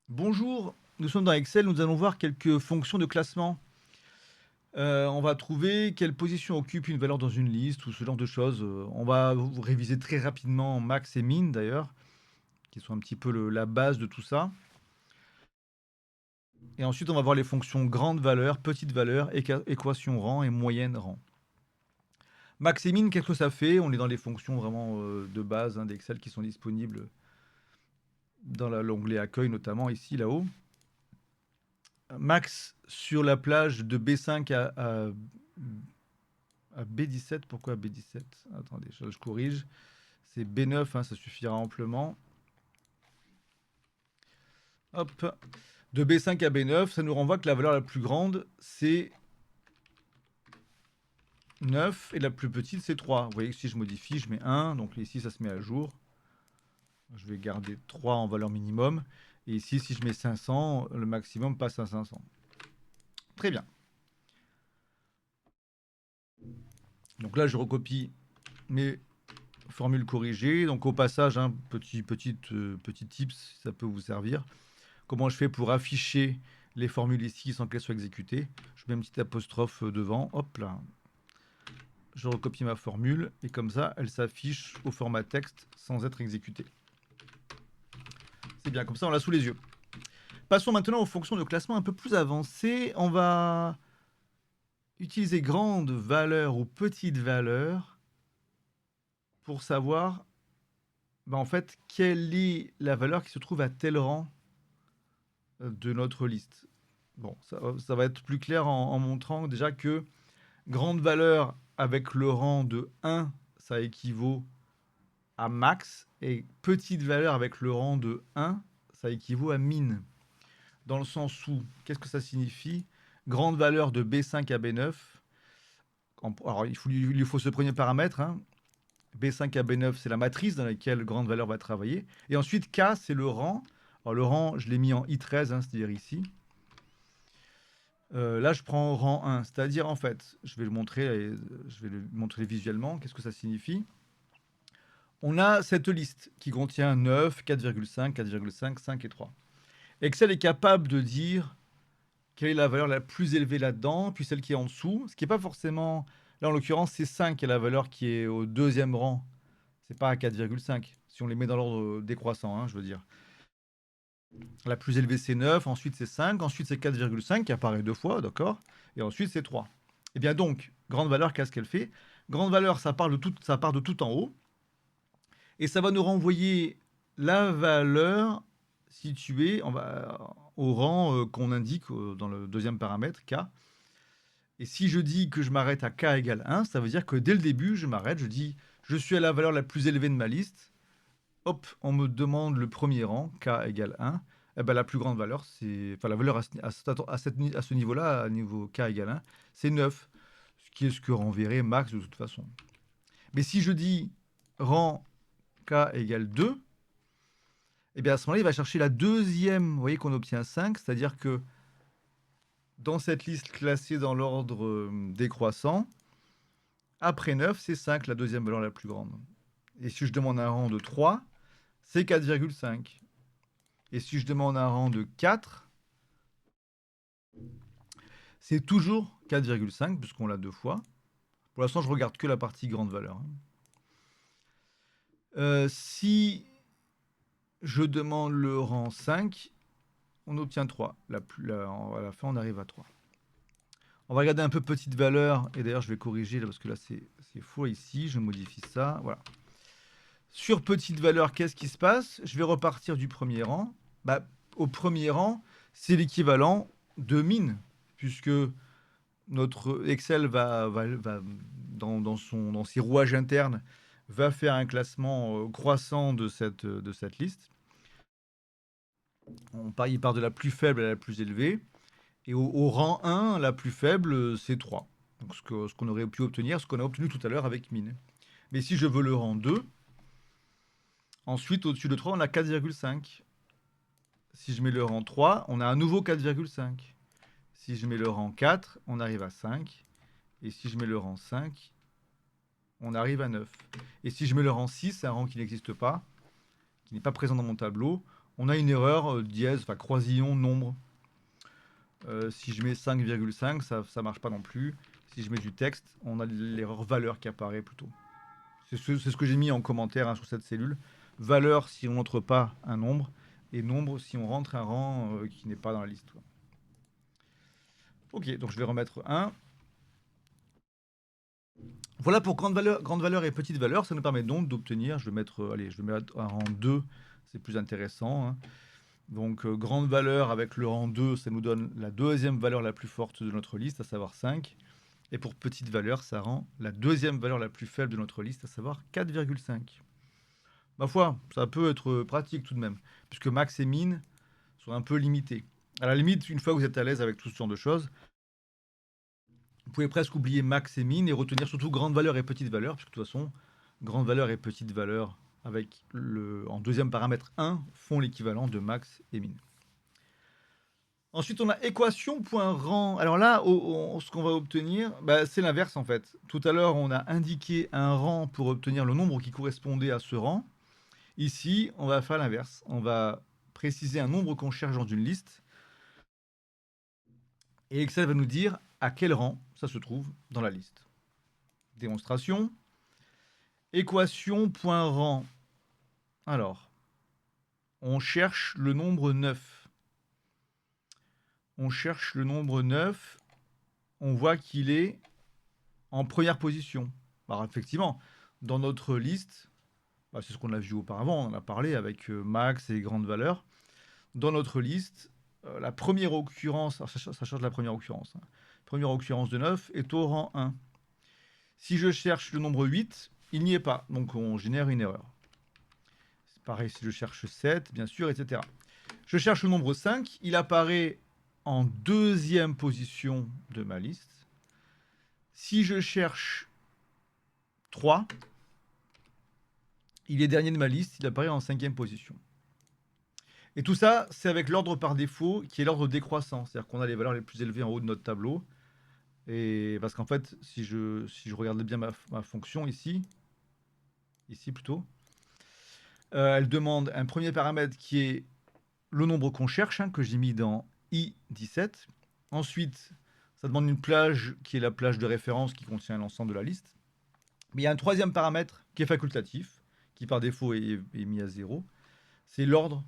Bonjour, nous sommes dans Excel, nous allons voir quelques fonctions de classement. On va trouver quelle position occupe une valeur dans une liste ou ce genre de choses. On va réviser très rapidement max et min d'ailleurs, qui sont un petit peu la base de tout ça. Et ensuite, on va voir les fonctions grande valeur, petite valeur, équation rang et moyenne rang. Max et min, qu'est-ce que ça fait? On est dans les fonctions vraiment de base d'Excel qui sont disponibles dans l'onglet accueil, notamment ici, là-haut. Max sur la plage de B5 à B17. Pourquoi B17? Attendez, je corrige. C'est B9, hein, ça suffira amplement. Hop. De B5 à B9, ça nous renvoie que la valeur la plus grande, c'est 9 et la plus petite, c'est 3. Vous voyez que si je modifie, je mets 1. Donc ici, ça se met à jour. Je vais garder 3 en valeur minimum. Et ici, si je mets 500, le maximum passe à 500. Très bien. Donc là, je recopie mes formules corrigées. Donc au passage, petit tips, si ça peut vous servir. Comment je fais pour afficher les formules ici sans qu'elles soient exécutées? Je mets une petite apostrophe devant. Hop là. Je recopie ma formule et comme ça, elle s'affiche au format texte sans être exécutée. C'est bien, comme ça, on l'a sous les yeux. Passons maintenant aux fonctions de classement un peu plus avancées. On va utiliser grande valeur ou petite valeur pour savoir en fait, quelle est la valeur qui se trouve à tel rang de notre liste. Bon, ça va être plus clair en montrant déjà que grande valeur avec le rang de 1, ça équivaut à max, et petite valeur avec le rang de 1, ça équivaut à min. Dans le sens où, qu'est-ce que ça signifie? Grande valeur de B5 à B9. Alors, il faut ce premier paramètre. B5 à B9, c'est la matrice dans laquelle grande valeur va travailler. Et ensuite, K, c'est le rang. Alors, le rang, je l'ai mis en I13, c'est-à-dire ici. Là, je prends rang 1, c'est-à-dire, en fait, je vais le montrer visuellement. Qu'est-ce que ça signifie? On a cette liste qui contient 9, 4,5, 4,5, 5 et 3. Excel est capable de dire quelle est la valeur la plus élevée là-dedans, puis celle qui est en dessous, ce qui n'est pas forcément... Là, en l'occurrence, c'est 5 qui est la valeur qui est au deuxième rang. C'est pas à 4,5, si on les met dans l'ordre décroissant, je veux dire. La plus élevée, c'est 9, ensuite c'est 5, ensuite c'est 4,5 qui apparaît deux fois, d'accord? Et ensuite c'est 3. Et bien donc, grande valeur, qu'est-ce qu'elle fait? Grande valeur, ça part de tout en haut, et ça va nous renvoyer la valeur située au rang qu'on indique dans le deuxième paramètre, K. Et si je dis que je m'arrête à K égale 1, ça veut dire que dès le début, je m'arrête, je dis je suis à la valeur la plus élevée de ma liste. Hop, on me demande le premier rang, K égale 1. Eh ben, la plus grande valeur, enfin la valeur à ce niveau-là, à niveau K égale 1, c'est 9. Ce qui est ce que renverrait max de toute façon. Mais si je dis rang K égale 2, eh bien à ce moment-là, il va chercher la deuxième. Vous voyez qu'on obtient 5, c'est-à-dire que dans cette liste classée dans l'ordre décroissant, après 9, c'est 5, la deuxième valeur la plus grande. Et si je demande un rang de 3, c'est 4,5. Et si je demande un rang de 4, c'est toujours 4,5, puisqu'on l'a deux fois. Pour l'instant, je regarde que la partie grande valeur. Si je demande le rang 5, on obtient 3. À la fin, on arrive à 3. On va regarder un peu petite valeur, et d'ailleurs, je vais corriger, là, parce que là, c'est faux ici. Je modifie ça, voilà. Sur petite valeur, qu'est-ce qui se passe? Je vais repartir du premier rang. Au premier rang, c'est l'équivalent de min, puisque notre Excel va dans ses rouages internes, va faire un classement croissant de cette liste. Il part de la plus faible à la plus élevée. Et au rang 1, la plus faible, c'est 3. Donc ce qu'on aurait pu obtenir, ce qu'on a obtenu tout à l'heure avec min. Mais si je veux le rang 2, ensuite, au-dessus de 3, on a 4,5. Si je mets le rang 3, on a à nouveau 4,5. Si je mets le rang 4, on arrive à 5. Et si je mets le rang 5, on arrive à 9. Et si je mets le rang 6, c'est un rang qui n'existe pas, qui n'est pas présent dans mon tableau, on a une erreur dièse, enfin croisillon, nombre. Si je mets 5,5, ça ne marche pas non plus. Si je mets du texte, on a l'erreur valeur qui apparaît plutôt. C'est ce que j'ai mis en commentaire hein, sur cette cellule. Valeur si on n'entre pas un nombre, et nombre si on rentre un rang qui n'est pas dans la liste. Ok, donc je vais remettre 1. Voilà pour grande valeur et petite valeur. Ça nous permet donc d'obtenir, je vais mettre un rang 2, c'est plus intéressant. Hein. Donc grande valeur avec le rang 2, ça nous donne la deuxième valeur la plus forte de notre liste, à savoir 5. Et pour petite valeur, ça rend la deuxième valeur la plus faible de notre liste, à savoir 4,5. Ma foi, ça peut être pratique tout de même, puisque max et min sont un peu limités. À la limite, une fois que vous êtes à l'aise avec tout ce genre de choses, vous pouvez presque oublier max et min et retenir surtout grande valeur et petite valeur, puisque de toute façon, grande valeur et petite valeur, avec en deuxième paramètre 1, font l'équivalent de max et min. Ensuite, on a équation.rang. Alors là, ce qu'on va obtenir, c'est l'inverse en fait. Tout à l'heure, on a indiqué un rang pour obtenir le nombre qui correspondait à ce rang. Ici, on va faire l'inverse. On va préciser un nombre qu'on cherche dans une liste. Et Excel va nous dire à quel rang ça se trouve dans la liste. Démonstration. Équation.rang. Alors, on cherche le nombre 9. On cherche le nombre 9. On voit qu'il est en première position. Alors effectivement, dans notre liste, c'est ce qu'on a vu auparavant, on en a parlé avec max et grande valeur. Dans notre liste, la première occurrence, ça change la première occurrence. Hein. Première occurrence de 9 est au rang 1. Si je cherche le nombre 8, il n'y est pas, donc on génère une erreur. C'est pareil si je cherche 7, bien sûr, etc. Je cherche le nombre 5, il apparaît en deuxième position de ma liste. Si je cherche 3, il est dernier de ma liste, il apparaît en cinquième position. Et tout ça, c'est avec l'ordre par défaut, qui est l'ordre décroissant. C'est-à-dire qu'on a les valeurs les plus élevées en haut de notre tableau. Et parce qu'en fait, si je regarde bien ma fonction ici plutôt, elle demande un premier paramètre qui est le nombre qu'on cherche, hein, que j'ai mis dans I17. Ensuite, ça demande une plage qui est la plage de référence qui contient l'ensemble de la liste. Mais il y a un troisième paramètre qui est facultatif, qui par défaut est mis à 0. C'est l'ordre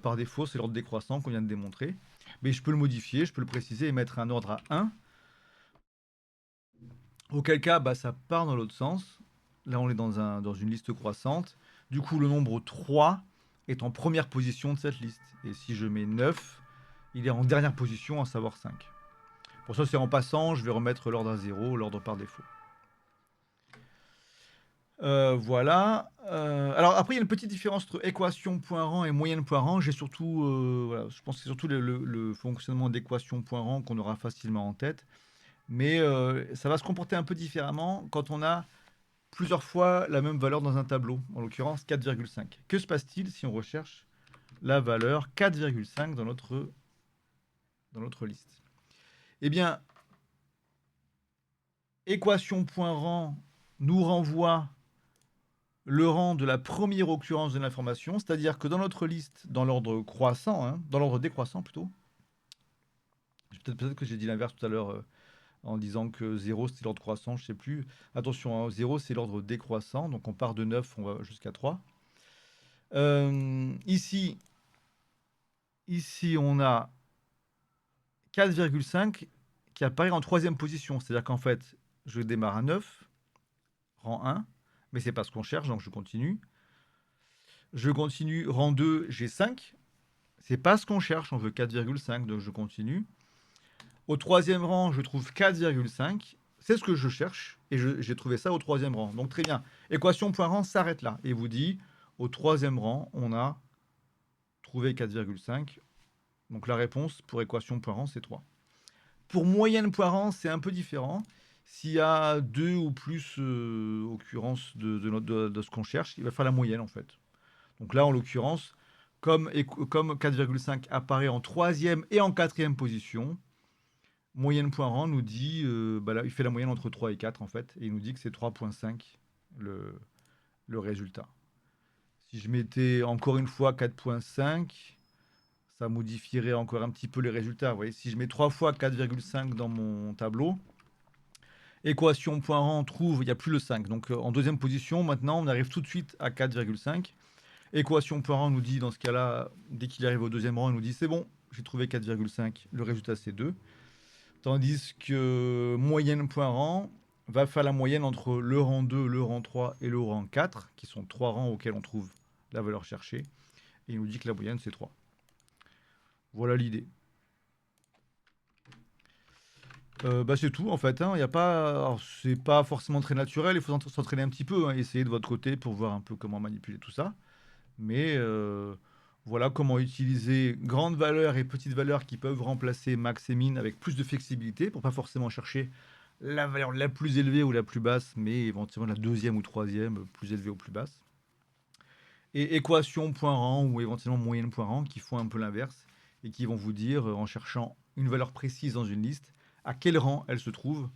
par défaut, c'est l'ordre décroissant qu'on vient de démontrer. Mais je peux le modifier, je peux le préciser et mettre un ordre à 1. Auquel cas, ça part dans l'autre sens. Là, on est dans une liste croissante. Du coup, le nombre 3 est en première position de cette liste. Et si je mets 9, il est en dernière position, à savoir 5. Pour ça, c'est en passant, je vais remettre l'ordre à 0, l'ordre par défaut. Voilà. Alors après, il y a une petite différence entre équation.rang et moyenne.rang. J'ai surtout, je pense que c'est surtout le fonctionnement d'équation.rang qu'on aura facilement en tête. Mais ça va se comporter un peu différemment quand on a plusieurs fois la même valeur dans un tableau, en l'occurrence 4,5. Que se passe-t-il si on recherche la valeur 4,5 dans notre liste? Eh bien, équation.rang nous renvoie le rang de la première occurrence de l'information, c'est-à-dire que dans notre liste, dans l'ordre croissant, hein, dans l'ordre décroissant plutôt, peut-être que j'ai dit l'inverse tout à l'heure en disant que 0 c'était l'ordre croissant, je ne sais plus. Attention, hein, 0 c'est l'ordre décroissant, donc on part de 9, on va jusqu'à 3. Ici, on a 4,5 qui apparaît en troisième position, c'est-à-dire qu'en fait, je démarre à 9, rang 1, mais c'est pas ce qu'on cherche, donc je continue. Je continue, rang 2, j'ai 5. C'est pas ce qu'on cherche, on veut 4,5, donc je continue. Au troisième rang, je trouve 4,5. C'est ce que je cherche, et j'ai trouvé ça au troisième rang. Donc très bien. Équation.rang s'arrête là, et vous dit, au troisième rang, on a trouvé 4,5. Donc la réponse pour équation.rang, c'est 3. Pour moyenne.rang, c'est un peu différent. S'il y a 2 ou plus occurrences de ce qu'on cherche, il va faire la moyenne en fait. Donc là, en l'occurrence, comme 4,5 apparaît en troisième et en quatrième position, moyenne.rang nous dit, là, il fait la moyenne entre 3 et 4 en fait, et il nous dit que c'est 3,5 le résultat. Si je mettais encore une fois 4,5, ça modifierait encore un petit peu les résultats. Vous voyez, si je mets 3 fois 4,5 dans mon tableau, équation point rang trouve, il n'y a plus le 5. Donc en deuxième position, maintenant, on arrive tout de suite à 4,5. Équation point rang nous dit, dans ce cas-là, dès qu'il arrive au deuxième rang, il nous dit c'est bon, j'ai trouvé 4,5, le résultat c'est 2. Tandis que moyenne point rang va faire la moyenne entre le rang 2, le rang 3 et le rang 4, qui sont 3 rangs auxquels on trouve la valeur cherchée. Et il nous dit que la moyenne c'est 3. Voilà l'idée. C'est tout en fait, hein. Y a pas, alors, c'est pas forcément très naturel, il faut s'entraîner un petit peu, hein, essayer de votre côté pour voir un peu comment manipuler tout ça. Mais voilà comment utiliser grandes valeurs et petites valeurs qui peuvent remplacer max et min avec plus de flexibilité pour pas forcément chercher la valeur la plus élevée ou la plus basse, mais éventuellement la deuxième ou troisième plus élevée ou plus basse. Et équation point rang ou éventuellement moyenne point rang qui font un peu l'inverse et qui vont vous dire, en cherchant une valeur précise dans une liste, à quel rang elle se trouve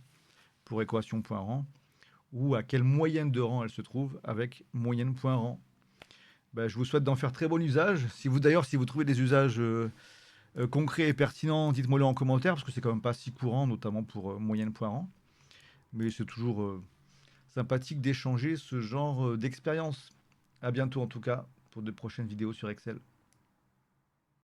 pour équation point rang ou à quelle moyenne de rang elle se trouve avec moyenne point rang. Ben, je vous souhaite d'en faire très bon usage. Si vous d'ailleurs, si vous trouvez des usages concrets et pertinents, dites-moi-le en commentaire parce que c'est quand même pas si courant, notamment pour moyenne point rang. Mais c'est toujours sympathique d'échanger ce genre d'expérience. À bientôt en tout cas pour de prochaines vidéos sur Excel.